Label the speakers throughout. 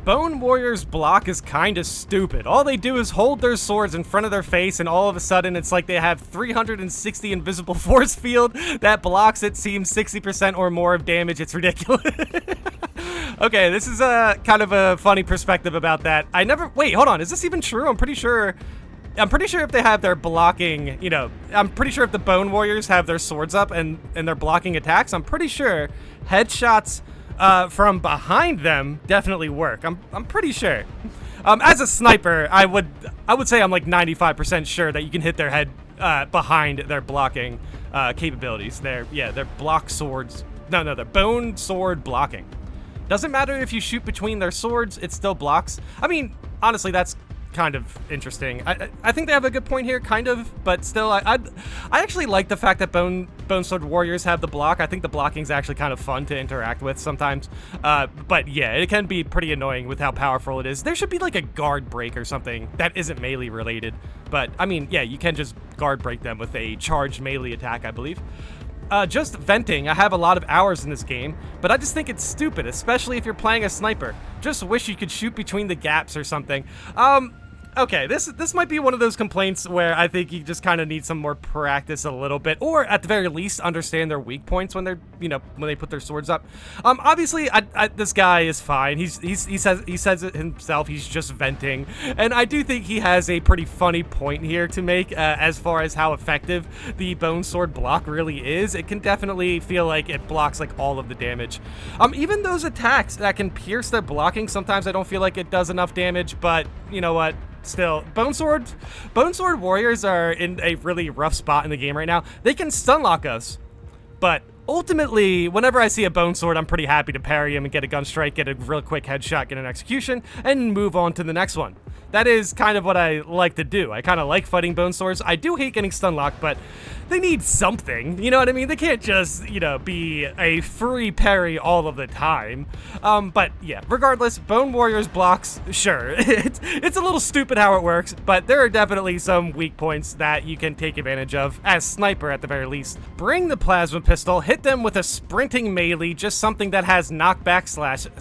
Speaker 1: Bone Warrior's block is kind of stupid. All they do is hold their swords in front of their face, and all of a sudden it's like they have 360 invisible force field that blocks, it seems, 60% or more of damage. It's ridiculous. Okay, this is kind of a funny perspective about that. Wait, hold on. Is this even true? I'm pretty sure if they have their blocking, I'm pretty sure if the Bone Warriors have their swords up and they're blocking attacks, I'm pretty sure headshots from behind them definitely work. I'm pretty sure. As a sniper, I would say I'm like 95% sure that you can hit their head behind their blocking capabilities. Their block swords. No, their bone sword blocking. Doesn't matter if you shoot between their swords, it still blocks. I mean, honestly, that's kind of interesting. I think they have a good point here, kind of, but still, I actually like the fact that Bone Sword Warriors have the block. I think the blocking is actually kind of fun to interact with sometimes. But yeah, it can be pretty annoying with how powerful it is. There should be like a guard break or something that isn't melee related. But I mean, yeah, you can just guard break them with a charged melee attack, I believe. Just venting, I have a lot of hours in this game, but I just think it's stupid, especially if you're playing a sniper. Just wish you could shoot between the gaps or something. Okay, this might be one of those complaints where I think you just kind of need some more practice a little bit, or at the very least understand their weak points when they're, when they put their swords up. Obviously, this guy is fine. He says it himself. He's just venting, and I do think he has a pretty funny point here to make as far as how effective the Bone Sword block really is. It can definitely feel like it blocks like all of the damage. Even those attacks that can pierce their blocking, sometimes I don't feel like it does enough damage, but you know what? Still, Bone Sword Warriors are in a really rough spot in the game right now. They can stun lock us, but ultimately, whenever I see a Bone Sword, I'm pretty happy to parry him and get a gun strike, get a real quick headshot, get an execution, and move on to the next one. That is kind of what I like to do. I kind of like fighting Bone Swords. I do hate getting stun locked, but they need something, you know what I mean? They can't just, be a free parry all of the time. But yeah, regardless, Bone Warriors blocks, sure. It's a little stupid how it works, but there are definitely some weak points that you can take advantage of, as sniper at the very least. Bring the plasma pistol, hit them with a sprinting melee, just something that has knockback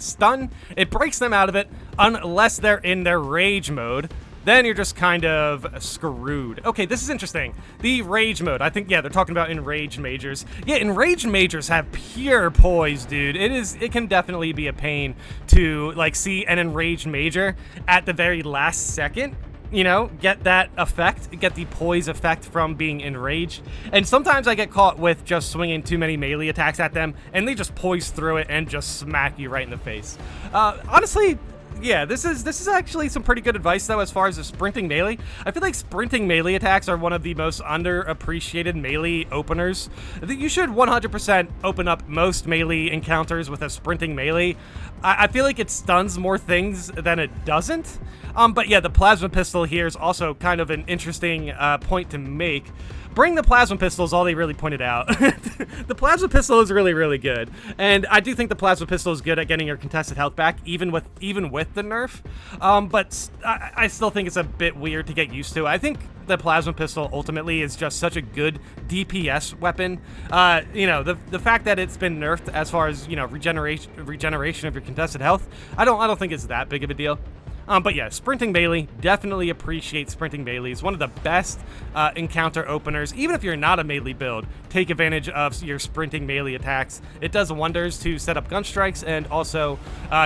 Speaker 1: / stun. It breaks them out of it, unless they're in their rage mode. Then you're just kind of screwed. Okay, this is interesting. The rage mode. I think, yeah, they're talking about enraged majors. Yeah, enraged majors have pure poise, dude. It can definitely be a pain to, like, see an enraged major at the very last second. Get that effect, get the poise effect from being enraged. And sometimes I get caught with just swinging too many melee attacks at them, and they just poise through it and just smack you right in the face. Honestly, yeah, this is actually some pretty good advice, though, as far as the sprinting melee. I feel like sprinting melee attacks are one of the most underappreciated melee openers. I think you should 100% open up most melee encounters with a sprinting melee. I feel like it stuns more things than it doesn't. But yeah, the plasma pistol here is also kind of an interesting point to make. Bring the plasma pistol is all they really pointed out. The plasma pistol is really, really good. And I do think the plasma pistol is good at getting your contested health back, even with the nerf. But I still think it's a bit weird to get used to. I think the plasma pistol ultimately is just such a good DPS weapon. The fact that it's been nerfed as far as, regeneration of your contested health, I don't think it's that big of a deal. But yeah, sprinting melee, definitely appreciate sprinting melee. It's one of the best encounter openers. Even if you're not a melee build, take advantage of your sprinting melee attacks. It does wonders to set up gun strikes and also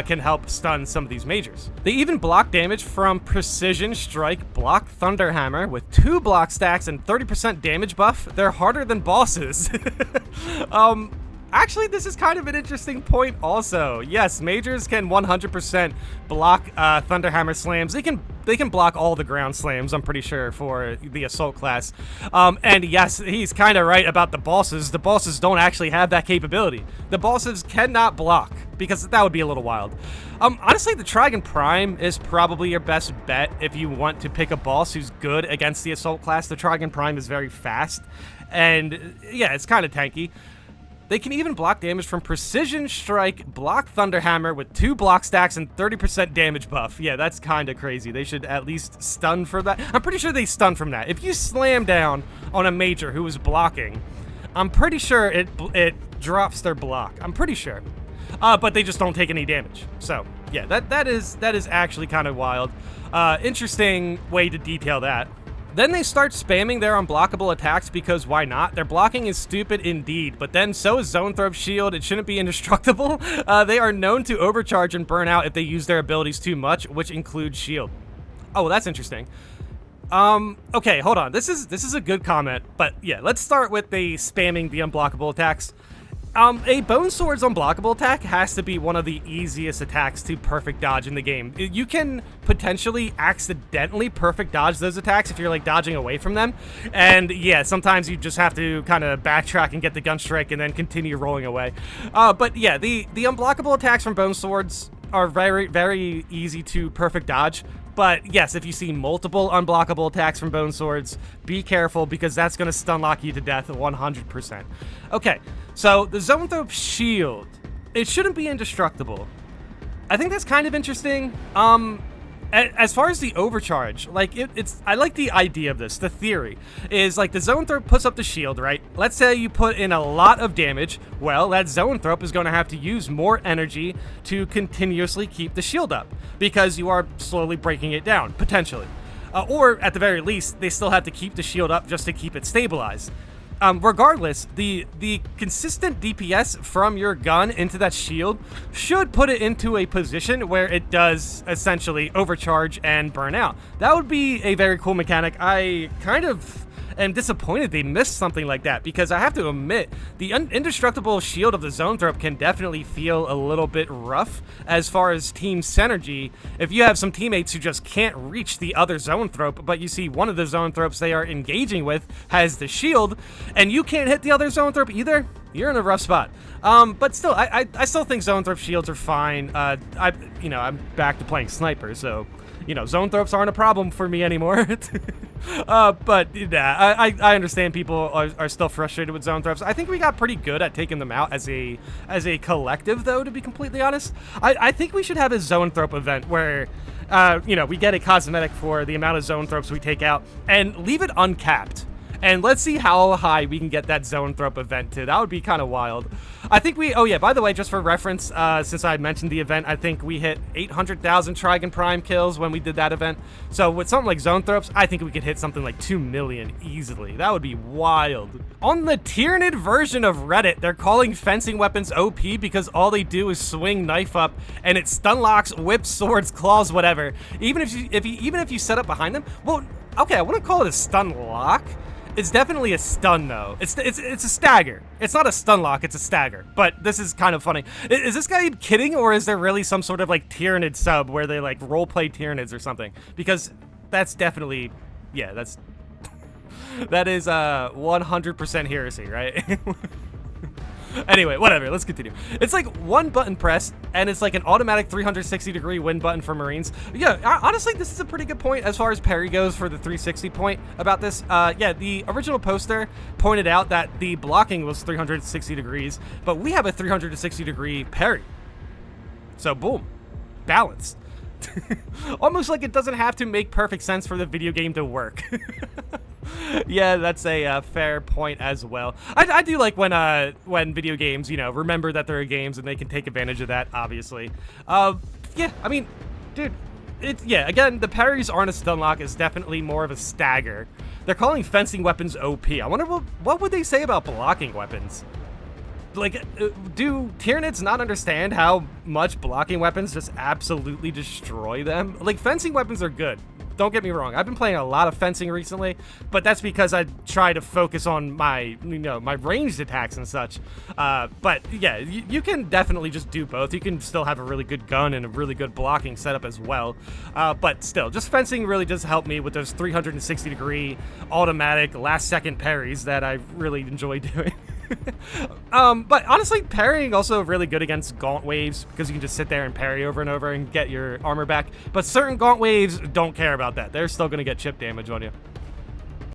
Speaker 1: can help stun some of these majors. They even block damage from Precision Strike Block Thunderhammer with 2 block stacks and 30% damage buff. They're harder than bosses. Actually, this is kind of an interesting point also. Yes, majors can 100% block Thunderhammer slams. They can block all the ground slams, I'm pretty sure, for the Assault class. And yes, he's kind of right about the bosses. The bosses don't actually have that capability. The bosses cannot block, because that would be a little wild. Honestly, the Trigon Prime is probably your best bet if you want to pick a boss who's good against the Assault class. The Trigon Prime is very fast, and yeah, it's kind of tanky. They can even block damage from Precision Strike Block Thunderhammer with 2 block stacks and 30% damage buff. Yeah, that's kind of crazy. They should at least stun for that. I'm pretty sure they stun from that. If you slam down on a major who is blocking, I'm pretty sure it drops their block. I'm pretty sure. But they just don't take any damage. So Yeah, that is actually kind of wild. Interesting way to detail that. Then they start spamming their unblockable attacks because why not? Their blocking is stupid indeed, but then so is Zoanthrope's shield. It shouldn't be indestructible. They are known to overcharge and burn out if they use their abilities too much, which includes shield. Oh, well, that's interesting. Okay, hold on. This is a good comment, but yeah, let's start with the spamming the unblockable attacks. A Bonesword's unblockable attack has to be one of the easiest attacks to perfect dodge in the game. You can potentially accidentally perfect dodge those attacks if you're like dodging away from them. And yeah, sometimes you just have to kind of backtrack and get the gun strike and then continue rolling away. But yeah, the unblockable attacks from Boneswords are very, very easy to perfect dodge. But yes, if you see multiple unblockable attacks from Boneswords, be careful because that's going to stun lock you to death 100%. Okay, so the Zoanthrope shield, it shouldn't be indestructible. I think that's kind of interesting. As far as the overcharge, like I like the idea of this. The theory is like the Zoanthrope puts up the shield, right? Let's say you put in a lot of damage. Well, that Zoanthrope is going to have to use more energy to continuously keep the shield up because you are slowly breaking it down, potentially. Or at the very least, they still have to keep the shield up just to keep it stabilized. Regardless, the consistent DPS from your gun into that shield should put it into a position where it does essentially overcharge and burn out. That would be a very cool mechanic. I kind of am disappointed they missed something like that because I have to admit, the indestructible shield of the Zoanthrope can definitely feel a little bit rough as far as team synergy. If you have some teammates who just can't reach the other Zoanthrope, but you see one of the Zoanthropes they are engaging with has the shield, and you can't hit the other Zoanthrope either, you're in a rough spot. But still, I still think Zoanthrope shields are fine. I'm back to playing sniper, so Zoanthropes aren't a problem for me anymore. But yeah, I understand people are still frustrated with Zoanthropes. I think we got pretty good at taking them out as a collective, though, to be completely honest. I think we should have a Zoanthrope event where we get a cosmetic for the amount of Zoanthropes we take out and leave it uncapped. And let's see how high we can get that Zoanthrope event to. That would be kind of wild. I think oh yeah, by the way, just for reference, since I mentioned the event, I think we hit 800,000 Trigon Prime kills when we did that event. So with something like Zoanthropes, I think we could hit something like 2 million easily. That would be wild. On the Tyrannid version of Reddit, they're calling fencing weapons OP because all they do is swing knife up and it stun locks, whips, swords, claws, whatever. Even if you set up behind them. Well, okay, I wouldn't call it a stun lock. It's definitely a stun, though. It's a stagger. It's not a stun lock, it's a stagger. But this is kind of funny. Is this guy kidding, or is there really some sort of, like, Tyrannid sub where they, like, roleplay Tyrannids or something? Because that's definitely, yeah, that is 100% heresy, right? Anyway, whatever, let's continue. It's like one button press, and it's like an automatic 360-degree win button for Marines. Yeah, honestly, this is a pretty good point as far as parry goes for the 360 point about this. Yeah, the original poster pointed out that the blocking was 360 degrees, but we have a 360-degree parry. So, boom. Balanced. Almost like it doesn't have to make perfect sense for the video game to work. Yeah, that's a fair point as well. I do like when video games, remember that there are games and they can take advantage of that, obviously. Yeah, I mean, dude, yeah, again, the parries aren't a stun lock. It's definitely more of a stagger. They're calling fencing weapons OP. I wonder what would they say about blocking weapons? Like, do Tyranids not understand how much blocking weapons just absolutely destroy them? Like, fencing weapons are good. Don't get me wrong. I've been playing a lot of fencing recently, but that's because I try to focus on my, my ranged attacks and such. But yeah, you can definitely just do both. You can still have a really good gun and a really good blocking setup as well. But still, just fencing really does help me with those 360-degree automatic last-second parries that I really enjoy doing. But honestly, parrying also really good against gaunt waves because you can just sit there and parry over and over and get your armor back. But certain gaunt waves don't care about that. They're still going to get chip damage on you.